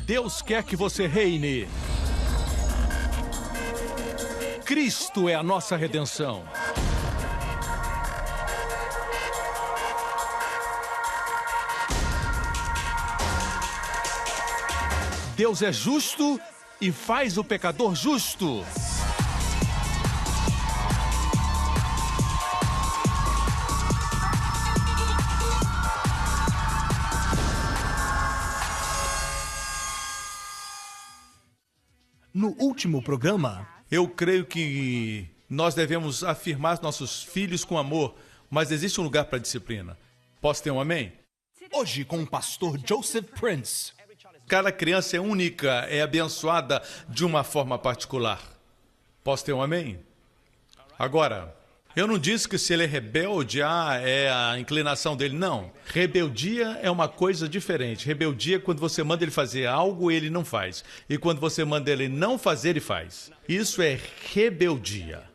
Deus quer que você reine. Cristo é a nossa redenção. Deus é justo e faz o pecador justo. No último programa, eu creio que nós devemos afirmar nossos filhos com amor, mas existe um lugar para disciplina. Posso ter um amém? Hoje com o pastor Joseph Prince. Cada criança é única, é abençoada de uma forma particular. Posso ter um amém? Agora, eu não disse que se ele é rebelde, é a inclinação dele. Não. Rebeldia é uma coisa diferente. Rebeldia é quando você manda ele fazer algo, ele não faz. E quando você manda ele não fazer, ele faz. Isso é rebeldia.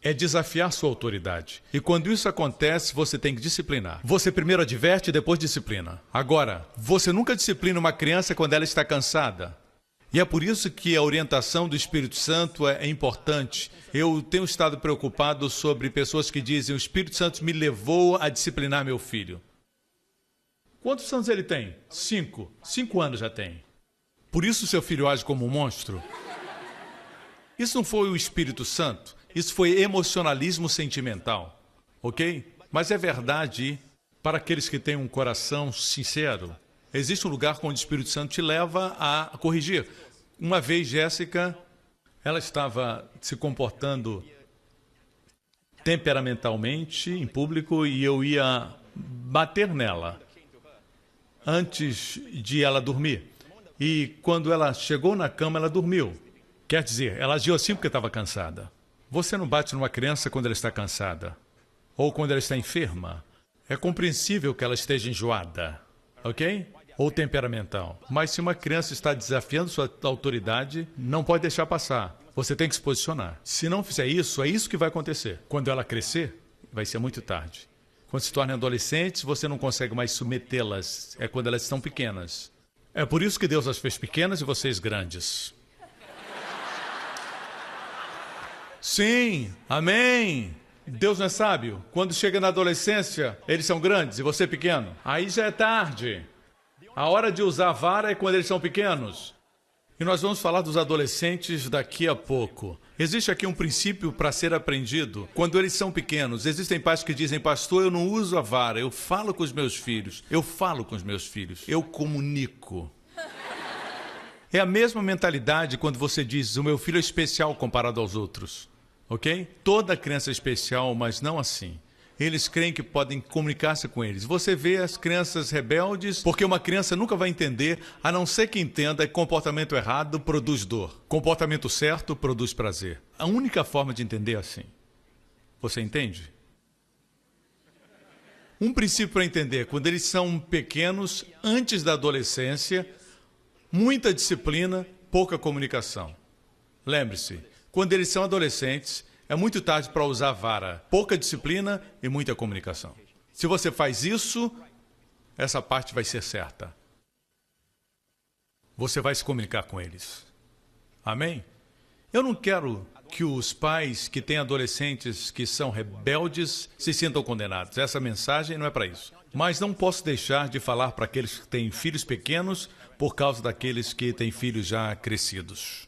É desafiar sua autoridade. E quando isso acontece, você tem que disciplinar. Você primeiro adverte e depois disciplina. Agora, você nunca disciplina uma criança quando ela está cansada. E é por isso que a orientação do Espírito Santo é importante. Eu tenho estado preocupado sobre pessoas que dizem: o Espírito Santo me levou a disciplinar meu filho. Quantos anos ele tem? 5. 5 anos já tem. Por isso seu filho age como um monstro? Isso não foi o Espírito Santo. Isso foi emocionalismo sentimental. Ok? Mas é verdade para aqueles que têm um coração sincero. Existe um lugar onde o Espírito Santo te leva a corrigir. Uma vez, Jéssica, ela estava se comportando temperamentalmente em público e eu ia bater nela antes de ela dormir. E quando ela chegou na cama, ela dormiu. Quer dizer, ela agiu assim porque estava cansada. Você não bate numa criança quando ela está cansada ou quando ela está enferma. É compreensível que ela esteja enjoada, ok? Ou temperamental. Mas se uma criança está desafiando sua autoridade, não pode deixar passar. Você tem que se posicionar. Se não fizer isso, é isso que vai acontecer. Quando ela crescer, vai ser muito tarde. Quando se tornem adolescentes, você não consegue mais submetê-las. É quando elas estão pequenas. É por isso que Deus as fez pequenas e vocês grandes. Sim, amém. Deus não é sábio. Quando chega na adolescência, eles são grandes e você pequeno. Aí já é tarde. A hora de usar a vara é quando eles são pequenos. E nós vamos falar dos adolescentes daqui a pouco. Existe aqui um princípio para ser aprendido. Quando eles são pequenos, existem pais que dizem: pastor, eu não uso a vara, eu falo com os meus filhos. Eu falo com os meus filhos. Eu comunico. É a mesma mentalidade quando você diz: o meu filho é especial comparado aos outros. Ok? Toda criança é especial, mas não assim. Eles creem que podem comunicar-se com eles. Você vê as crianças rebeldes, porque uma criança nunca vai entender, a não ser que entenda que comportamento errado produz dor. Comportamento certo produz prazer. A única forma de entender é assim. Você entende? Um princípio para entender: quando eles são pequenos, antes da adolescência, muita disciplina, pouca comunicação. Lembre-se, quando eles são adolescentes, é muito tarde para usar vara, pouca disciplina e muita comunicação. Se você faz isso, essa parte vai ser certa. Você vai se comunicar com eles. Amém? Eu não quero que os pais que têm adolescentes que são rebeldes se sintam condenados. Essa mensagem não é para isso. Mas não posso deixar de falar para aqueles que têm filhos pequenos por causa daqueles que têm filhos já crescidos.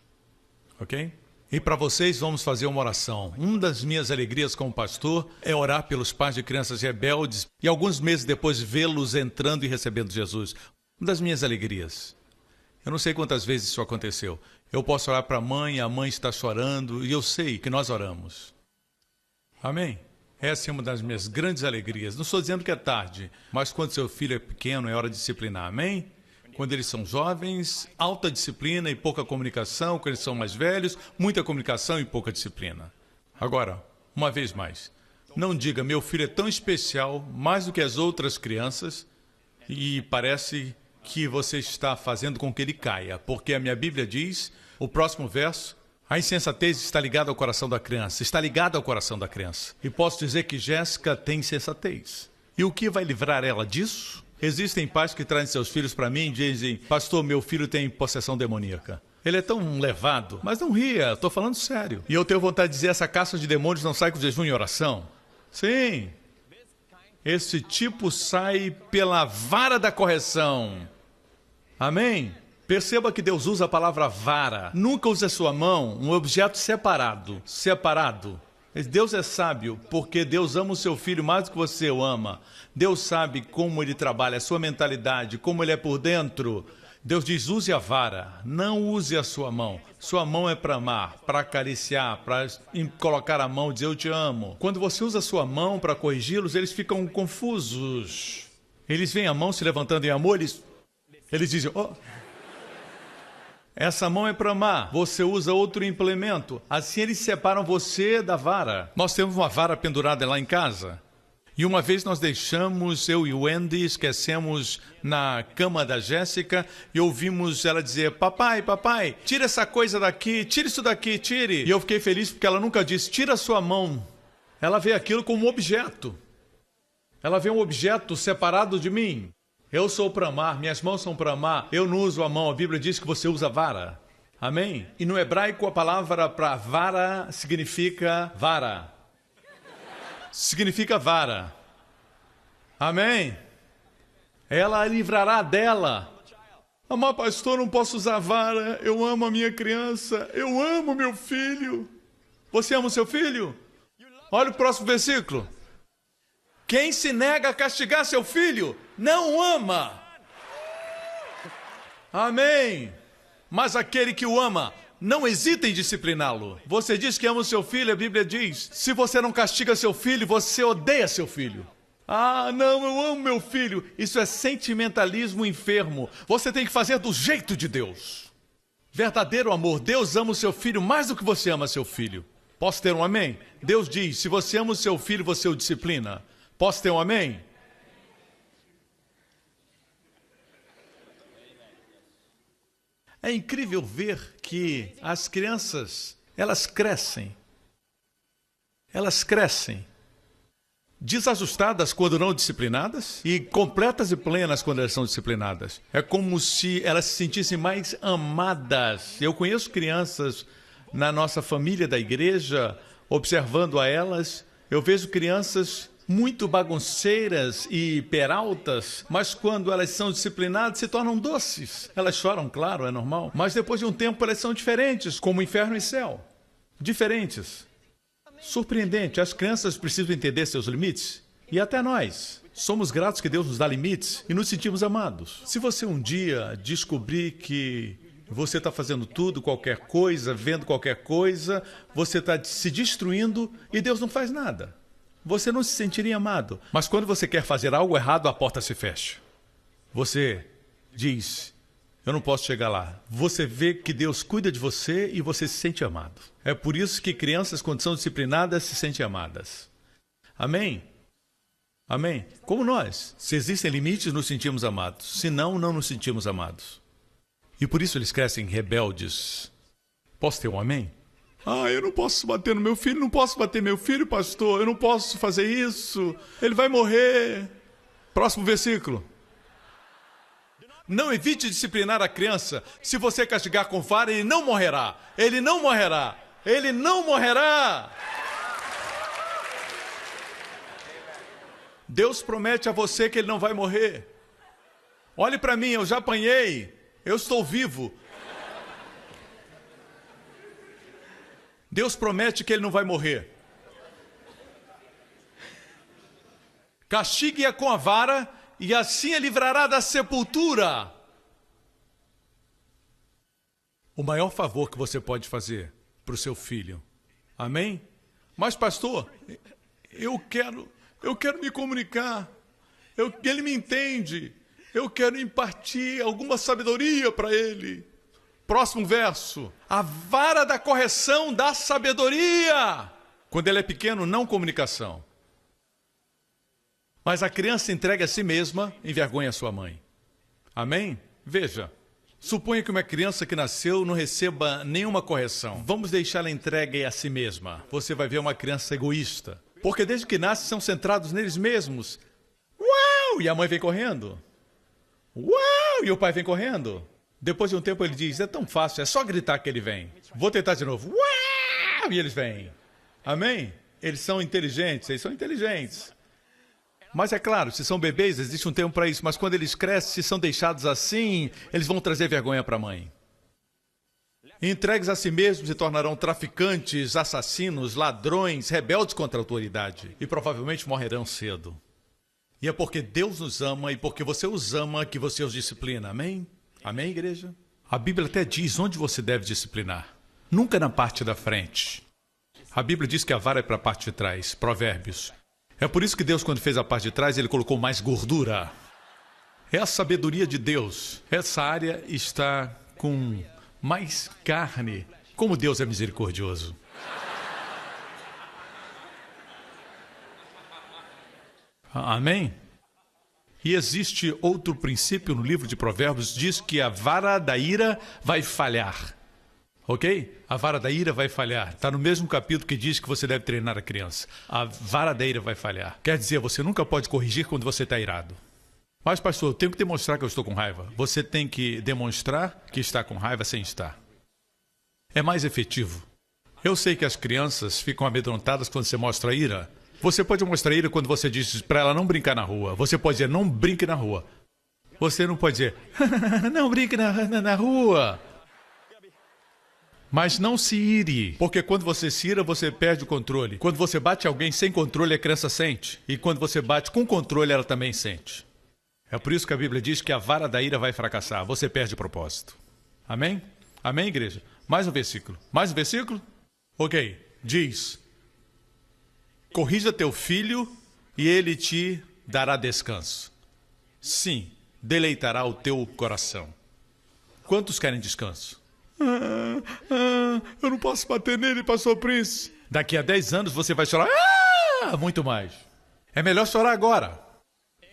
Ok? E para vocês vamos fazer uma oração. Uma das minhas alegrias como pastor é orar pelos pais de crianças rebeldes e alguns meses depois vê-los entrando e recebendo Jesus. Uma das minhas alegrias. Eu não sei quantas vezes isso aconteceu. Eu posso orar para a mãe está chorando e eu sei que nós oramos. Amém? Essa é uma das minhas grandes alegrias. Não estou dizendo que é tarde, mas quando seu filho é pequeno é hora de disciplinar. Amém? Quando eles são jovens, alta disciplina e pouca comunicação. Quando eles são mais velhos, muita comunicação e pouca disciplina. Agora, uma vez mais, não diga: meu filho é tão especial, mais do que as outras crianças, e parece que você está fazendo com que ele caia. Porque a minha Bíblia diz, o próximo verso: a insensatez está ligada ao coração da criança. Está ligada ao coração da criança. E posso dizer que Jéssica tem insensatez. E o que vai livrar ela disso? Existem pais que trazem seus filhos para mim e dizem: pastor, meu filho tem possessão demoníaca. Ele é tão levado. Mas não ria, estou falando sério. E eu tenho vontade de dizer: essa caça de demônios não sai com jejum e oração. Sim. Esse tipo sai pela vara da correção. Amém? Perceba que Deus usa a palavra vara. Nunca use a sua mão um objeto separado. Separado. Deus é sábio, porque Deus ama o seu filho mais do que você o ama. Deus sabe como ele trabalha, a sua mentalidade, como ele é por dentro. Deus diz: use a vara, não use a sua mão. Sua mão é para amar, para acariciar, para colocar a mão e dizer: eu te amo. Quando você usa a sua mão para corrigi-los, eles ficam confusos. Eles veem a mão se levantando em amor, eles dizem: oh, essa mão é para amar. Você usa outro implemento. Assim eles separam você da vara. Nós temos uma vara pendurada lá em casa. E uma vez nós deixamos, eu e o Andy, esquecemos na cama da Jéssica e ouvimos ela dizer: papai, papai, tira essa coisa daqui, tira isso daqui, tire. E eu fiquei feliz porque ela nunca disse: tira a sua mão. Ela vê aquilo como um objeto. Ela vê um objeto separado de mim. Eu sou para amar, minhas mãos são para amar, eu não uso a mão. A Bíblia diz que você usa vara. Amém? E no hebraico a palavra para vara significa vara. Significa vara. Amém? Ela a livrará dela. Mas pastor, não posso usar vara. Eu amo a minha criança. Eu amo meu filho. Você ama o seu filho? Olha o próximo versículo. Quem se nega a castigar seu filho, não ama. Amém? Mas aquele que o ama, não hesita em discipliná-lo. Você diz que ama o seu filho, a Bíblia diz: se você não castiga seu filho, você odeia seu filho. Ah, não, eu amo meu filho. Isso é sentimentalismo enfermo. Você tem que fazer do jeito de Deus. Verdadeiro amor. Deus ama o seu filho mais do que você ama seu filho. Posso ter um amém? Deus diz: se você ama o seu filho, você o disciplina. Posso ter um amém? É incrível ver que as crianças, elas crescem. Elas crescem. Desajustadas quando não disciplinadas e completas e plenas quando elas são disciplinadas. É como se elas se sentissem mais amadas. Eu conheço crianças na nossa família da igreja, observando a elas, eu vejo crianças muito bagunceiras e peraltas, mas quando elas são disciplinadas se tornam doces. Elas choram, claro, é normal, mas depois de um tempo elas são diferentes, como inferno e céu. Diferentes. Surpreendente, as crianças precisam entender seus limites, e até nós. Somos gratos que Deus nos dá limites e nos sentimos amados. Se você um dia descobrir que você está fazendo tudo, qualquer coisa, vendo qualquer coisa, você está se destruindo e Deus não faz nada. Você não se sentiria amado. Mas quando você quer fazer algo errado, a porta se fecha. Você diz: eu não posso chegar lá. Você vê que Deus cuida de você e você se sente amado. É por isso que crianças, quando são disciplinadas, se sentem amadas. Amém? Amém? Como nós. Se existem limites, nos sentimos amados. Se não, não nos sentimos amados. E por isso eles crescem rebeldes. Posso ter um amém? Ah, eu não posso bater no meu filho, não posso bater meu filho, pastor. Eu não posso fazer isso. Ele vai morrer. Próximo versículo. Não evite disciplinar a criança. Se você castigar com vara, ele não morrerá. Ele não morrerá. Ele não morrerá. Deus promete a você que ele não vai morrer. Olhe para mim, eu já apanhei. Eu estou vivo. Deus promete que ele não vai morrer. Castigue-a com a vara e assim a livrará da sepultura. O maior favor que você pode fazer para o seu filho. Amém? Mas, pastor, eu quero me comunicar. Ele me entende. Eu quero impartir alguma sabedoria para ele. Próximo verso. A vara da correção da sabedoria. Quando ele é pequeno, não comunicação. Mas a criança entrega a si mesma, envergonha a sua mãe. Amém? Veja. Suponha que uma criança que nasceu não receba nenhuma correção. Vamos deixá-la entregue a si mesma. Você vai ver uma criança egoísta. Porque desde que nasce são centrados neles mesmos. Uau! E a mãe vem correndo. Uau! E o pai vem correndo. Depois de um tempo ele diz, é tão fácil, é só gritar que ele vem. Vou tentar de novo. Uau! E eles vêm. Amém? Eles são inteligentes, eles são inteligentes. Mas é claro, se são bebês, existe um tempo para isso. Mas quando eles crescem, se são deixados assim, eles vão trazer vergonha para a mãe. Entregues a si mesmos se tornarão traficantes, assassinos, ladrões, rebeldes contra a autoridade. E provavelmente morrerão cedo. E é porque Deus nos ama e porque você os ama que você os disciplina. Amém? Amém, igreja? A Bíblia até diz onde você deve disciplinar. Nunca na parte da frente. A Bíblia diz que a vara é para a parte de trás. Provérbios. É por isso que Deus, quando fez a parte de trás, ele colocou mais gordura. É a sabedoria de Deus. Essa área está com mais carne. Como Deus é misericordioso. Amém? E existe outro princípio no livro de Provérbios, diz que a vara da ira vai falhar. Ok? A vara da ira vai falhar. Está no mesmo capítulo que diz que você deve treinar a criança. A vara da ira vai falhar. Quer dizer, você nunca pode corrigir quando você está irado. Mas, pastor, eu tenho que demonstrar que eu estou com raiva. Você tem que demonstrar que está com raiva sem estar. É mais efetivo. Eu sei que as crianças ficam amedrontadas quando você mostra ira. Você pode mostrar ira quando você diz para ela não brincar na rua. Você pode dizer, não brinque na rua. Você não pode dizer, não brinque na rua. Mas não se ire, porque quando você se ira, você perde o controle. Quando você bate alguém sem controle, a criança sente. E quando você bate com controle, ela também sente. É por isso que a Bíblia diz que a vara da ira vai fracassar. Você perde o propósito. Amém? Amém, igreja? Mais um versículo. Mais um versículo? Ok. Diz, corrija teu filho e ele te dará descanso. Sim, deleitará o teu coração. Quantos querem descanso? Eu não posso bater nele, pastor Prince. Daqui a 10 anos você vai chorar muito mais. É melhor chorar agora.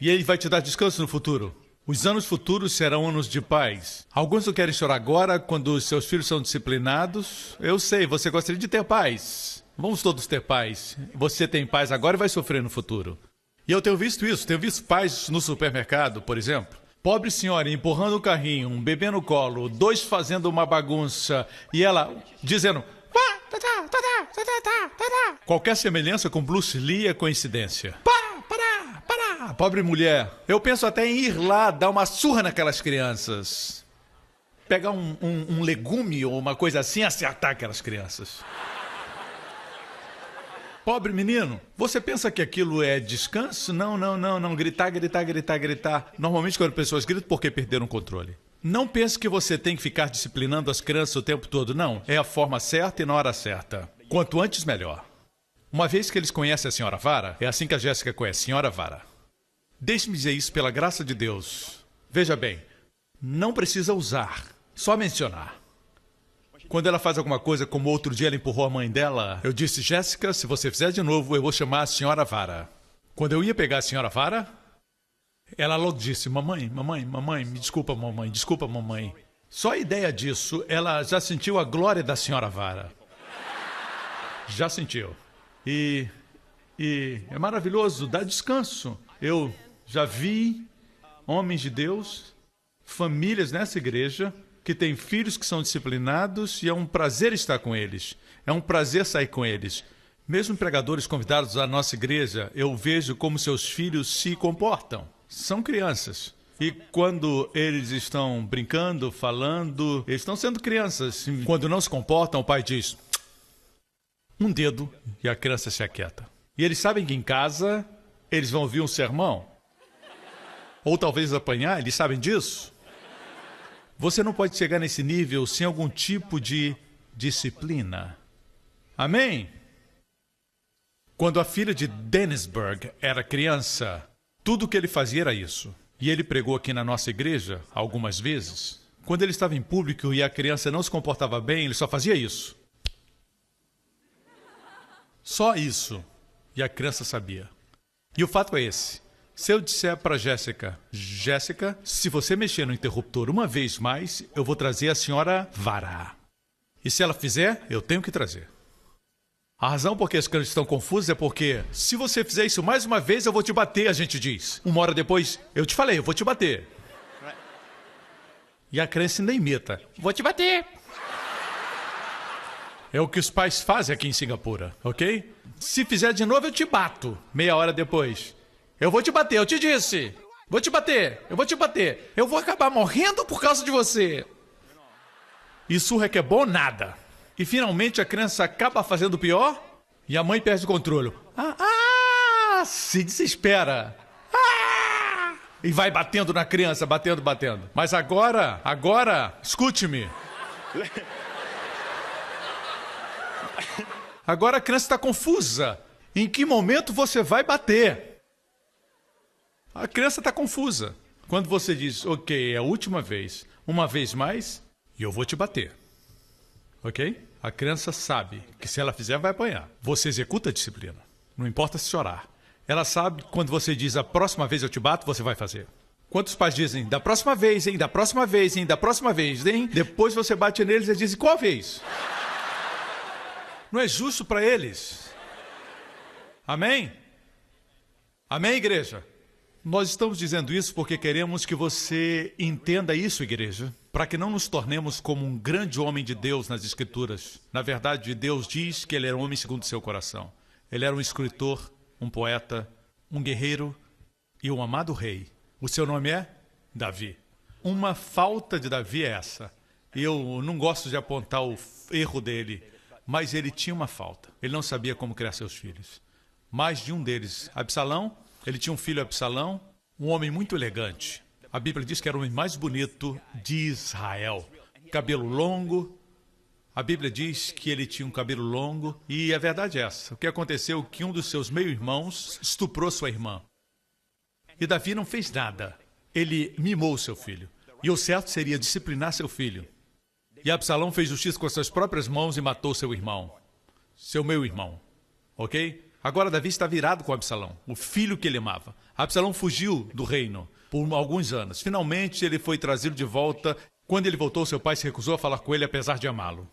E ele vai te dar descanso no futuro. Os anos futuros serão anos de paz. Alguns não querem chorar agora quando os seus filhos são disciplinados. Eu sei, você gostaria de ter paz. Vamos todos ter paz. Você tem paz agora e vai sofrer no futuro. E eu tenho visto isso. Tenho visto pais no supermercado, por exemplo. Pobre senhora empurrando o carrinho, um bebê no colo, dois fazendo uma bagunça e ela dizendo... Qualquer semelhança com Bruce Lee é coincidência. Para! Pobre mulher. Eu penso até em ir lá dar uma surra naquelas crianças. Pegar um legume ou uma coisa assim e acertar aquelas crianças. Pobre menino, você pensa que aquilo é descanso? Não. Gritar. Normalmente quando pessoas gritam porque perderam o controle. Não pense que você tem que ficar disciplinando as crianças o tempo todo, não. É a forma certa e na hora certa. Quanto antes, melhor. Uma vez que eles conhecem a senhora Vara, é assim que a Jéssica conhece, senhora Vara. Deixe-me dizer isso pela graça de Deus. Veja bem, não precisa usar, só mencionar. Quando ela faz alguma coisa, como outro dia ela empurrou a mãe dela, eu disse, Jéssica, se você fizer de novo, eu vou chamar a senhora Vara. Quando eu ia pegar a senhora Vara, ela logo disse, mamãe, me desculpa, mamãe. Só a ideia disso, ela já sentiu a glória da senhora Vara. Já sentiu. E é maravilhoso, dá descanso. Eu já vi homens de Deus, famílias nessa igreja, que têm filhos que são disciplinados e é um prazer estar com eles. É um prazer sair com eles. Mesmo pregadores convidados à nossa igreja, eu vejo como seus filhos se comportam. São crianças. E quando eles estão brincando, falando, eles estão sendo crianças. Quando não se comportam, o pai diz, um dedo, e a criança se aquieta. E eles sabem que em casa eles vão ouvir um sermão. Ou talvez apanhar, eles sabem disso. Você não pode chegar nesse nível sem algum tipo de disciplina. Amém? Quando a filha de Dennisburg era criança, tudo o que ele fazia era isso. E ele pregou aqui na nossa igreja algumas vezes. Quando ele estava em público e a criança não se comportava bem, ele só fazia isso. Só isso. E a criança sabia. E o fato é esse. Se eu disser para Jéssica, se você mexer no interruptor uma vez mais, eu vou trazer a senhora Vara. E se ela fizer, eu tenho que trazer. A razão por que as crianças estão confusas é porque, se você fizer isso mais uma vez, eu vou te bater, a gente diz. Uma hora depois, eu te falei, eu vou te bater. E a criança ainda imita. Vou te bater. É o que os pais fazem aqui em Singapura, ok? Se fizer de novo, eu te bato. Meia hora depois. Eu vou te bater, eu te disse. Vou te bater, eu vou te bater. Eu vou acabar morrendo por causa de você. E surra é que é bom nada. E finalmente a criança acaba fazendo o pior e a mãe perde o controle. Se desespera. E vai batendo na criança, batendo. Mas agora, escute-me. Agora a criança está confusa. Em que momento você vai bater? A criança está confusa. Quando você diz, ok, é a última vez, uma vez mais, e eu vou te bater. Ok? A criança sabe que se ela fizer, vai apanhar. Você executa a disciplina. Não importa se chorar. Ela sabe que quando você diz, a próxima vez eu te bato, você vai fazer. Quantos pais dizem, da próxima vez, hein, da próxima vez, hein, da próxima vez, hein? Depois você bate neles e eles dizem, qual vez? Não é justo para eles. Amém? Amém, igreja? Nós estamos dizendo isso porque queremos que você entenda isso, igreja, para que não nos tornemos como um grande homem de Deus nas Escrituras. Na verdade, Deus diz que ele era um homem segundo o seu coração. Ele era um escritor, um poeta, um guerreiro e um amado rei. O seu nome é Davi. Uma falta de Davi é essa. Eu não gosto de apontar o erro dele, mas ele tinha uma falta. Ele não sabia como criar seus filhos. Mais de um deles, Absalão, ele tinha um filho Absalão, um homem muito elegante. A Bíblia diz que era o homem mais bonito de Israel. Cabelo longo. A Bíblia diz que ele tinha um cabelo longo. E a verdade é essa. O que aconteceu é que um dos seus meio-irmãos estuprou sua irmã. E Davi não fez nada. Ele mimou seu filho. E o certo seria disciplinar seu filho. E Absalão fez justiça com as suas próprias mãos e matou seu irmão. Seu meio-irmão. Ok? Agora Davi está virado com Absalão, o filho que ele amava. Absalão fugiu do reino por alguns anos. Finalmente ele foi trazido de volta. Quando ele voltou, seu pai se recusou a falar com ele apesar de amá-lo.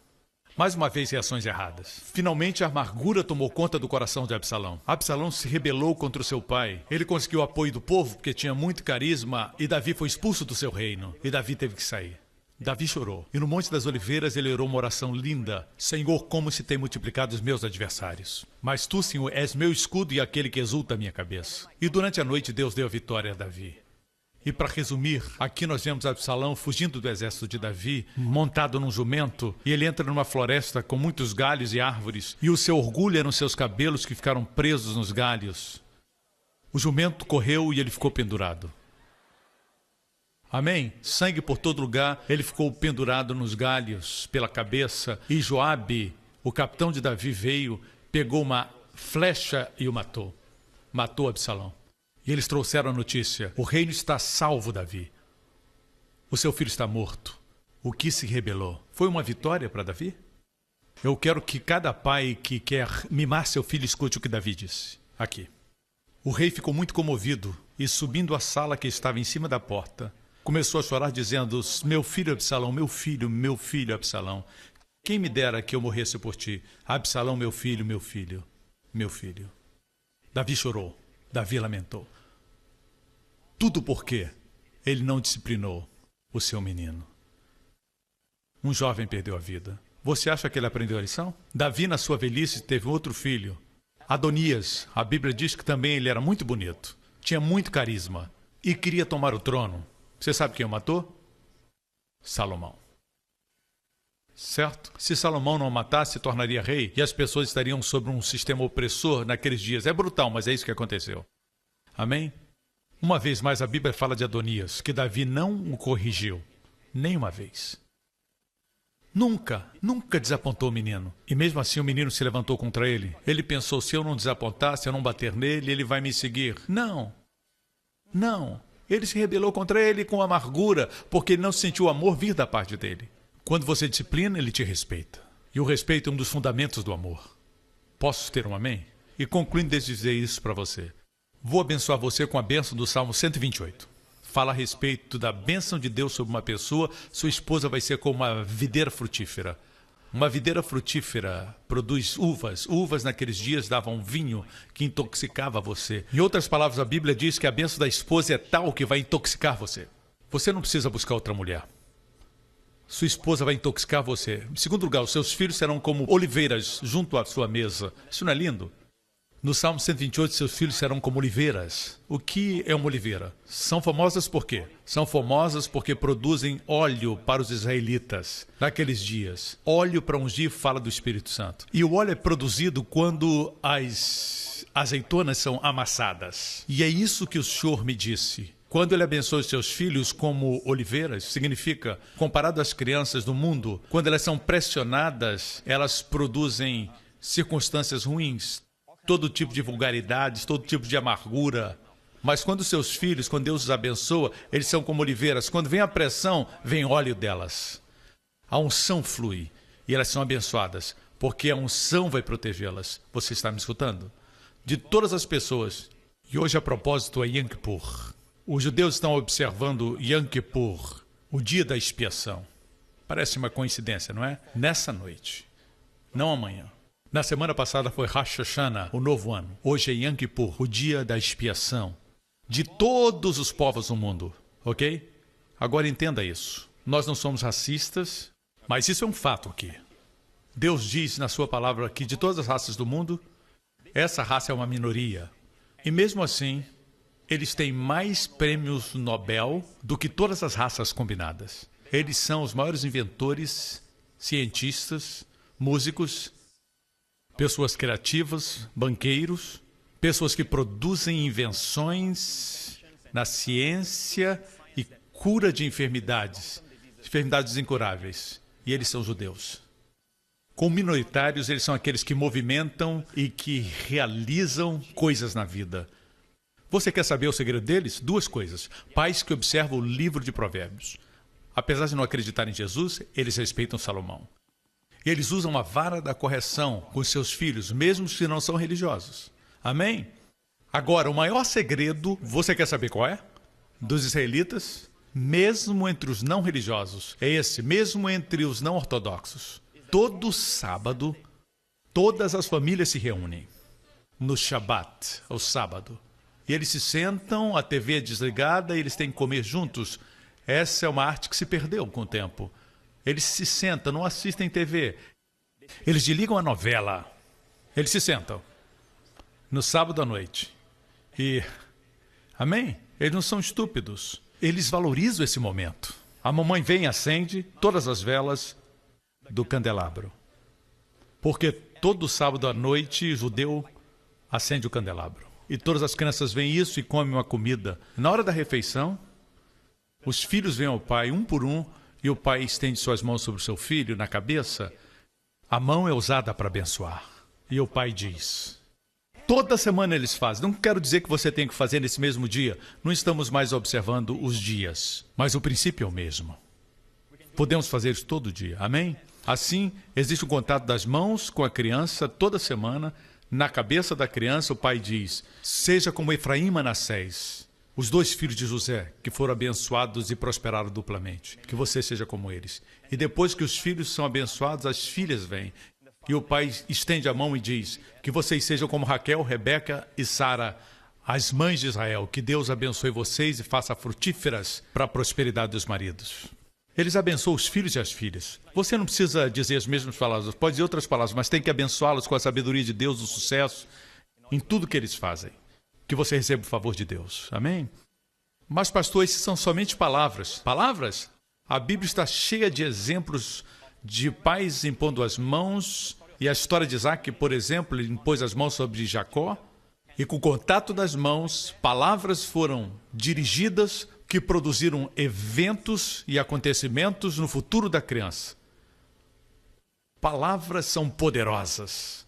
Mais uma vez, reações erradas. Finalmente a amargura tomou conta do coração de Absalão. Absalão se rebelou contra o seu pai. Ele conseguiu o apoio do povo porque tinha muito carisma e Davi foi expulso do seu reino. E Davi teve que sair. Davi chorou. E no Monte das Oliveiras ele orou uma oração linda. Senhor, como se tem multiplicado os meus adversários. Mas tu, Senhor, és meu escudo e aquele que exulta a minha cabeça. E durante a noite Deus deu a vitória a Davi. E para resumir, aqui nós vemos Absalão fugindo do exército de Davi, montado num jumento, e ele entra numa floresta com muitos galhos e árvores, e o seu orgulho eram seus cabelos que ficaram presos nos galhos. O jumento correu e ele ficou pendurado. Amém? Sangue por todo lugar, ele ficou pendurado nos galhos, pela cabeça, e Joabe, o capitão de Davi, veio, pegou uma flecha e o matou. Matou Absalão. E eles trouxeram a notícia: o reino está salvo, Davi. O seu filho está morto. O que se rebelou? Foi uma vitória para Davi? Eu quero que cada pai que quer mimar seu filho escute o que Davi disse. Aqui. O rei ficou muito comovido e, subindo à sala que estava em cima da porta, começou a chorar dizendo: meu filho Absalão, meu filho Absalão. Quem me dera que eu morresse por ti. Absalão, meu filho, meu filho, meu filho. Davi chorou. Davi lamentou. Tudo porque ele não disciplinou o seu menino. Um jovem perdeu a vida. Você acha que ele aprendeu a lição? Davi, na sua velhice, teve outro filho. Adonias. A Bíblia diz que também ele era muito bonito. Tinha muito carisma. E queria tomar o trono. Você sabe quem o matou? Salomão. Certo? Se Salomão não o matasse, se tornaria rei e as pessoas estariam sob um sistema opressor naqueles dias. É brutal, mas é isso que aconteceu. Amém? Uma vez mais a Bíblia fala de Adonias, que Davi não o corrigiu. Nenhuma vez. Nunca desapontou o menino. E mesmo assim o menino se levantou contra ele. Ele pensou: se eu não desapontar, se eu não bater nele, ele vai me seguir. Não. Ele se rebelou contra ele com amargura, porque ele não sentiu o amor vir da parte dele. Quando você disciplina, ele te respeita. E o respeito é um dos fundamentos do amor. Posso ter um amém? E concluindo, deixe dizer isso para você. Vou abençoar você com a bênção do Salmo 128. Fala a respeito da bênção de Deus sobre uma pessoa. Sua esposa vai ser como uma videira frutífera. Uma videira frutífera produz uvas. Uvas naqueles dias davam vinho que intoxicava você. Em outras palavras, a Bíblia diz que a bênção da esposa é tal que vai intoxicar você. Você não precisa buscar outra mulher. Sua esposa vai intoxicar você. Em segundo lugar, os seus filhos serão como oliveiras junto à sua mesa. Isso não é lindo? No Salmo 128, seus filhos serão como oliveiras. O que é uma oliveira? São famosas por quê? São famosas porque produzem óleo para os israelitas naqueles dias. Óleo para ungir fala do Espírito Santo. E o óleo é produzido quando as azeitonas são amassadas. E é isso que o Senhor me disse. Quando ele abençoa os seus filhos como oliveiras, significa, comparado às crianças do mundo, quando elas são pressionadas, elas produzem circunstâncias ruins. Todo tipo de vulgaridades, todo tipo de amargura. Mas quando seus filhos, quando Deus os abençoa, eles são como oliveiras. Quando vem a pressão, vem óleo delas. A unção flui e elas são abençoadas, porque a unção vai protegê-las. Você está me escutando? De todas as pessoas. E hoje, a propósito, é Yom Kippur. Os judeus estão observando Yom Kippur, o dia da expiação. Parece uma coincidência, não é? Nessa noite, não amanhã. Na semana passada foi Rosh Hashanah, o novo ano. Hoje é Yom Kippur, o dia da expiação de todos os povos do mundo, ok? Agora entenda isso. Nós não somos racistas, mas isso é um fato aqui. Deus diz na sua palavra que de todas as raças do mundo, essa raça é uma minoria. E mesmo assim, eles têm mais prêmios Nobel do que todas as raças combinadas. Eles são os maiores inventores, cientistas, músicos, pessoas criativas, banqueiros, pessoas que produzem invenções na ciência e cura de enfermidades incuráveis. E eles são judeus. Como minoritários, eles são aqueles que movimentam e que realizam coisas na vida. Você quer saber o segredo deles? Duas coisas. Pais que observam o livro de Provérbios. Apesar de não acreditar em Jesus, eles respeitam Salomão. E eles usam a vara da correção com seus filhos, mesmo se não são religiosos. Amém? Agora, o maior segredo, você quer saber qual é? Dos israelitas, mesmo entre os não religiosos, é esse, mesmo entre os não ortodoxos. Todo sábado, todas as famílias se reúnem no Shabat, o sábado. E eles se sentam, a TV é desligada e eles têm que comer juntos. Essa é uma arte que se perdeu com o tempo. Eles se sentam, não assistem TV. Eles desligam a novela. Eles se sentam no sábado à noite. E, amém? Eles não são estúpidos. Eles valorizam esse momento. A mamãe vem e acende todas as velas do candelabro. Porque todo sábado à noite, o judeu acende o candelabro. E todas as crianças veem isso e comem uma comida. Na hora da refeição, os filhos vêm ao pai, um por um, e o pai estende suas mãos sobre o seu filho, na cabeça. A mão é usada para abençoar. E o pai diz... Toda semana eles fazem. Não quero dizer que você tem que fazer nesse mesmo dia. Não estamos mais observando os dias. Mas o princípio é o mesmo. Podemos fazer isso todo dia. Amém? Assim, existe o contato das mãos com a criança toda semana. Na cabeça da criança, o pai diz... Seja como Efraim e Manassés, os dois filhos de José, que foram abençoados e prosperaram duplamente. Que você seja como eles. E depois que os filhos são abençoados, as filhas vêm. E o pai estende a mão e diz que vocês sejam como Raquel, Rebeca e Sara, as mães de Israel. Que Deus abençoe vocês e faça frutíferas para a prosperidade dos maridos. Eles abençoam os filhos e as filhas. Você não precisa dizer as mesmas palavras, pode dizer outras palavras, mas tem que abençoá-los com a sabedoria de Deus, o sucesso em tudo que eles fazem. Que você receba o favor de Deus. Amém? Mas, pastor, esses são somente palavras. Palavras? A Bíblia está cheia de exemplos de pais impondo as mãos, e a história de Isaac, por exemplo, ele impôs as mãos sobre Jacó, e com o contato das mãos, palavras foram dirigidas que produziram eventos e acontecimentos no futuro da criança. Palavras são poderosas.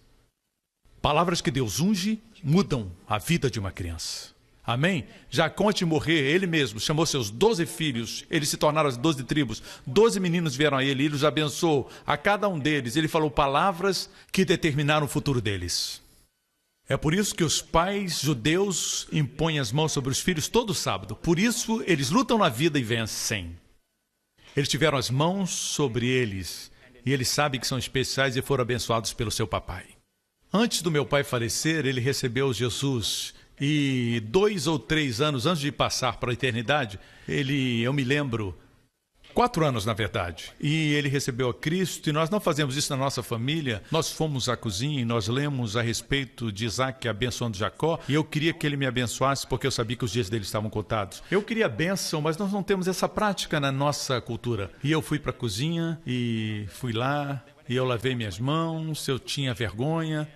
Palavras que Deus unge mudam a vida de uma criança. Amém? Jacó, antes de morrer, ele mesmo chamou seus 12 filhos, eles se tornaram as 12 tribos, 12 meninos vieram a ele os abençoou. A cada um deles, ele falou palavras que determinaram o futuro deles. É por isso que os pais judeus impõem as mãos sobre os filhos todo sábado. Por isso, eles lutam na vida e vencem. Eles tiveram as mãos sobre eles, e eles sabem que são especiais e foram abençoados pelo seu papai. Antes do meu pai falecer, ele recebeu Jesus. E 2 ou 3 anos antes de passar para a eternidade, eu me lembro, 4 anos, na verdade. E ele recebeu a Cristo, e nós não fazemos isso na nossa família. Nós fomos à cozinha e nós lemos a respeito de Isaac abençoando Jacó, e eu queria que ele me abençoasse porque eu sabia que os dias dele estavam contados. Eu queria a bênção, mas nós não temos essa prática na nossa cultura. E eu fui para a cozinha e fui lá, e eu lavei minhas mãos, eu tinha vergonha,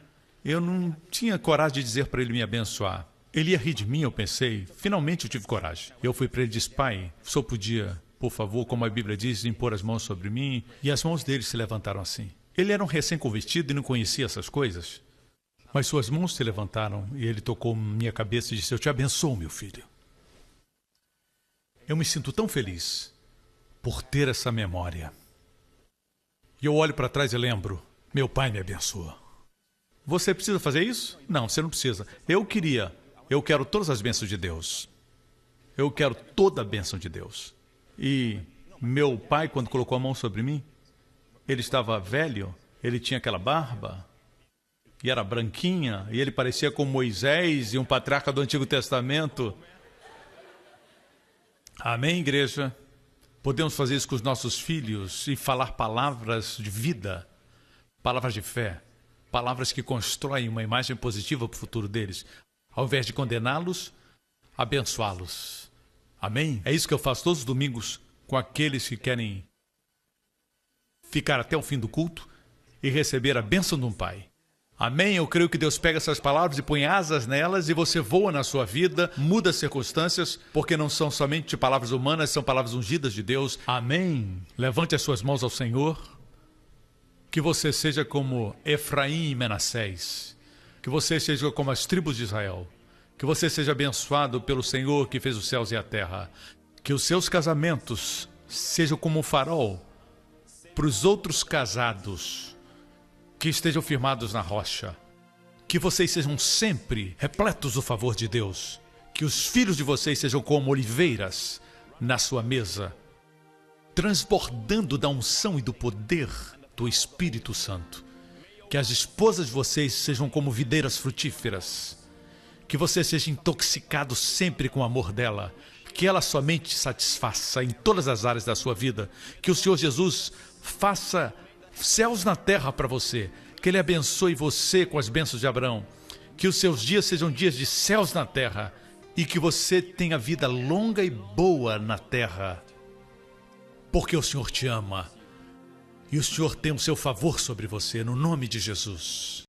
eu não tinha coragem de dizer para ele me abençoar. Ele ia rir de mim, eu pensei. Finalmente eu tive coragem. Eu fui para ele e disse: pai, o senhor podia, por favor, como a Bíblia diz, impor as mãos sobre mim? E as mãos dele se levantaram assim. Ele era um recém-convertido e não conhecia essas coisas. Mas suas mãos se levantaram e ele tocou minha cabeça e disse: eu te abençoo, meu filho. Eu me sinto tão feliz por ter essa memória. E eu olho para trás e lembro: meu pai me abençoa. Você precisa fazer isso? Não, você não precisa. Eu quero todas as bênçãos de Deus. Eu quero toda a bênção de Deus. E meu pai, quando colocou a mão sobre mim, ele estava velho, ele tinha aquela barba, e era branquinha, e ele parecia com Moisés e um patriarca do Antigo Testamento. Amém, igreja? Podemos fazer isso com os nossos filhos e falar palavras de vida, palavras de fé, palavras que constroem uma imagem positiva para o futuro deles. Ao invés de condená-los, abençoá-los. Amém? É isso que eu faço todos os domingos com aqueles que querem ficar até o fim do culto e receber a bênção de um pai. Amém? Eu creio que Deus pega essas palavras e põe asas nelas e você voa na sua vida, muda as circunstâncias, porque não são somente palavras humanas, são palavras ungidas de Deus. Amém? Levante as suas mãos ao Senhor. Que você seja como Efraim e Manassés. Que você seja como as tribos de Israel. Que você seja abençoado pelo Senhor que fez os céus e a terra. Que os seus casamentos sejam como um farol para os outros casados que estejam firmados na rocha. Que vocês sejam sempre repletos do favor de Deus. Que os filhos de vocês sejam como oliveiras na sua mesa, transbordando da unção e do poder do Espírito Santo. Que as esposas de vocês sejam como videiras frutíferas. Que você seja intoxicado sempre com o amor dela. Que ela somente satisfaça em todas as áreas da sua vida. Que o Senhor Jesus faça céus na terra para você. Que Ele abençoe você com as bênçãos de Abraão. Que os seus dias sejam dias de céus na terra. E que você tenha vida longa e boa na terra. Porque o Senhor te ama. E o Senhor tem o seu favor sobre você, no nome de Jesus.